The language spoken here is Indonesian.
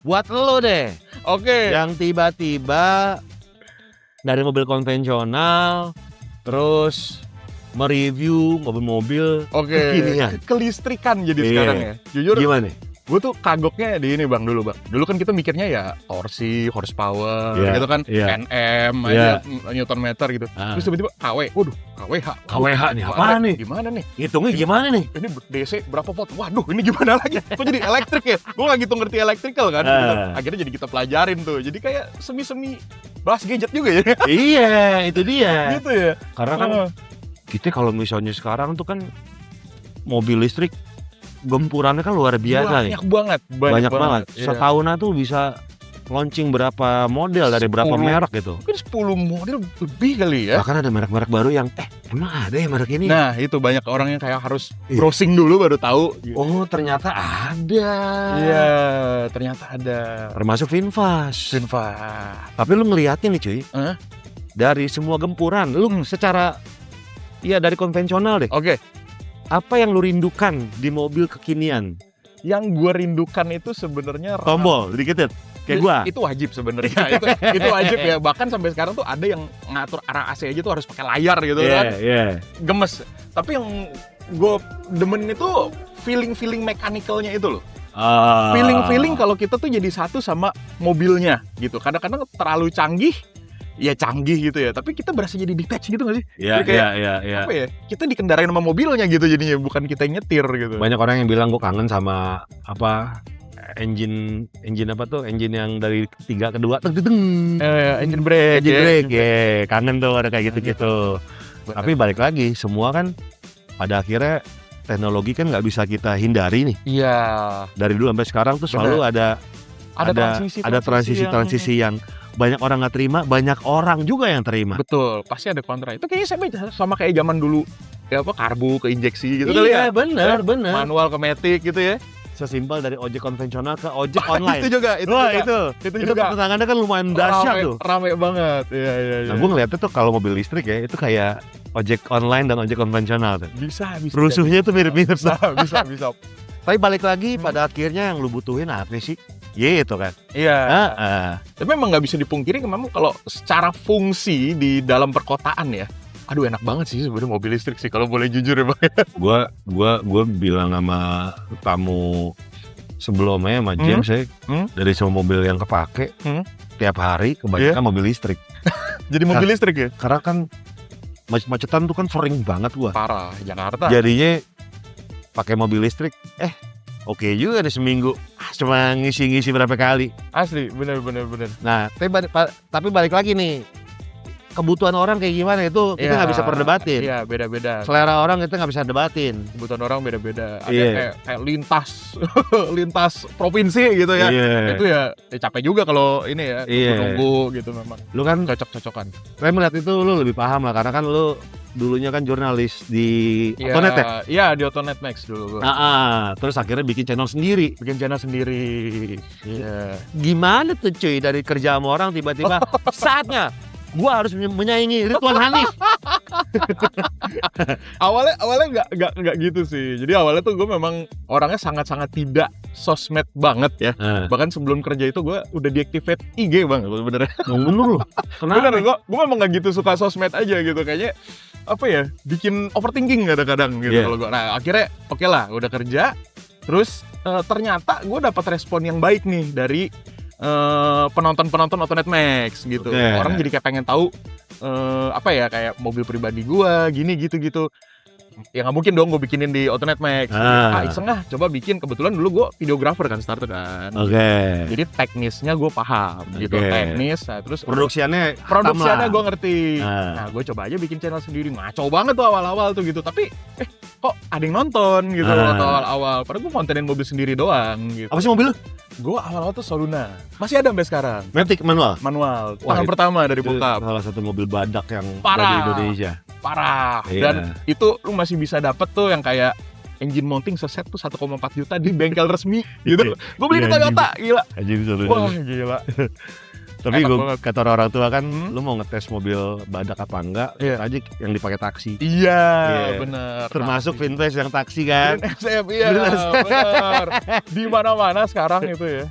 buat lo deh Oke. yang tiba-tiba dari mobil konvensional terus mereview mobil-mobil Oke. kekinian. Kelistrikan jadi Iya. sekarang ya. Jujur, Gimana? gue tuh kagoknya di ini Bang dulu Bang. Dulu kan kita mikirnya ya torsi, horsepower Iya, gitu kan, iya. Nm, Iya. Newton meter gitu. Ah. Terus tiba-tiba KW, waduh KWH. KWH nih apaan nih? Gimana nih? Hitungnya gimana nih? Ini DC berapa volt? Waduh, ini gimana lagi? Kok jadi elektrik ya? Gue gak gitu ngerti electrical kan. Akhirnya jadi kita pelajarin tuh. Jadi kayak semi-semi bahas gadget juga ya. Iya, itu dia. Gitu ya. Karena kan kita kalau misalnya sekarang tuh kan mobil listrik gempurannya kan luar biasa nih. Banyak Banget. Iya. Setahunan tuh bisa launching berapa model dari berapa 10. merek gitu. Mungkin 10 model lebih kali ya. Bahkan ada merek-merek baru yang emang ada ya merek ini? Nah, itu banyak orang yang kayak harus Iya. browsing dulu baru tahu. Oh, ternyata ada. Iya, ternyata ada. Termasuk VinFast. Sinfa. Tapi lu ngeliatin nih cuy. Hah? Dari semua gempuran, lu secara ya dari konvensional deh. Oke, Apa yang lu rindukan di mobil kekinian? yang gue rindukan itu sebenarnya Tombol, dikit kayak gua. Itu wajib sebenarnya. itu wajib ya. Bahkan sampai sekarang tuh ada yang ngatur arah AC aja tuh harus pakai layar gitu kan. Iya. Gemes. Tapi yang gue demen itu feeling mechanical-nya itu loh. Feeling kalau kita tuh jadi satu sama mobilnya gitu. Kadang-kadang terlalu canggih, ya canggih gitu ya. Tapi kita berasa jadi detach gitu gak sih? Iya, Jadi kayak, iya. apa ya? Kita dikendarain sama mobilnya gitu jadinya, bukan kita yang nyetir gitu. Banyak orang yang bilang gua kangen sama apa engine apa tuh? Engine yang dari 3 ke 2 Engine brake. engine ya. brake, ya. Kangen tuh ada kayak gitu-gitu. Bener. Tapi balik lagi, semua kan pada akhirnya teknologi kan nggak bisa kita hindari nih. Iya. Dari dulu sampai sekarang tuh selalu ada transisi yang banyak orang nggak terima, banyak orang juga yang terima. Betul, pasti ada kontra. Itu kayaknya sama kayak zaman dulu. Ya apa, karbu ke injeksi gitu kali ya. bener. Manual ke matic gitu ya. Sesimpel dari ojek konvensional ke ojek online. Itu juga, itu Wah, juga. itu juga. pertengahannya kan lumayan dahsyat tuh. Rame banget. Iya. Nah, gue ngeliatnya tuh kalau mobil listrik ya, itu kayak ojek online dan ojek konvensional tuh. Bisa. Rusuhnya tuh mirip-mirip tuh. Bisa. Tapi balik lagi pada akhirnya yang lu butuhin apa sih? Itu kan. Iya. Heeh. Tapi memang nggak bisa dipungkiri, memang kalau secara fungsi di dalam perkotaan ya, aduh enak banget sih sebenarnya mobil listrik sih kalau boleh jujur ya Bang. Gua bilang sama tamu sebelumnya sama James saya dari semua mobil yang kepake tiap hari kebanyakan mobil listrik. Jadi mobil listrik ya? Karena kan macetan tuh kan sering banget gua. Parah, Jakarta. Jadinya pakai mobil listrik oke juga deh seminggu cuma ngisi berapa kali. Asli, bener. Nah, tapi balik lagi nih, kebutuhan orang kayak gimana itu kita nggak bisa perdebatin. Iya, beda-beda. Selera orang kita nggak bisa debatin. Kebutuhan orang beda-beda. Ada Iya. kayak lintas provinsi gitu ya. Iya. Itu ya capek juga kalau ini ya, Iya. nunggu gitu memang. Lu kan, Cocok-cocokan. saya melihat itu lu lebih paham lah karena kan lu dulunya kan jurnalis di Otonet ya. Iya, di Otonet Max dulu. Terus akhirnya bikin channel sendiri. Bikin channel sendiri. Iya. Gimana tuh cuy dari kerja sama orang tiba-tiba saatnya gua harus menyaingi Ridwan Hanif. Awalnya nggak gitu sih. Jadi awalnya tuh gue memang orangnya sangat tidak sosmed banget ya. Bahkan sebelum kerja itu gue udah deactivate IG Bang sebenarnya. Bener loh. Bener, gue memang nggak gitu suka sosmed aja gitu. Kayaknya apa ya, bikin overthinking kadang-kadang gitu. Yeah. Kalau gue, nah akhirnya oke lah udah kerja. Terus ternyata gue dapat respon yang baik nih dari penonton Otonet Max gitu. Okay. Orang jadi kayak pengen tahu apa ya, kayak mobil pribadi gua gini gitu. Ya nggak mungkin dong gue bikinin di Otonet Max. Iseng coba bikin. Kebetulan dulu gue videographer kan, starter kan. Oke. Jadi teknisnya gue paham gitu, teknis. Nah, terus Produksiannya gue ngerti. Nah, gue coba aja bikin channel sendiri. Ngaco banget tuh awal-awal tuh gitu. Tapi kok ada yang nonton gitu waktu awal-awal. Padahal gue kontenin mobil sendiri doang gitu. Apa sih mobil lu? Gue awal-awal tuh Soluna. Masih ada sampai sekarang. Matic manual. Tangan pertama dari bokap. Salah satu mobil badak yang Parah. dari Indonesia. Parah. Iya. Dan itu lu masih bisa dapet tuh yang kayak engine mounting seset tuh 1,4 juta di bengkel resmi gitu. Gue beli di Toyota, gila. Anjing seru. Wah, gila. Tapi Enak gue banget. kata orang tua kan, lu mau ngetes mobil badak apa enggak, aja yang dipakai taksi. Iya, Iya. bener. Termasuk vintage yang taksi kan. SF, iya, bener. Di mana-mana sekarang itu ya.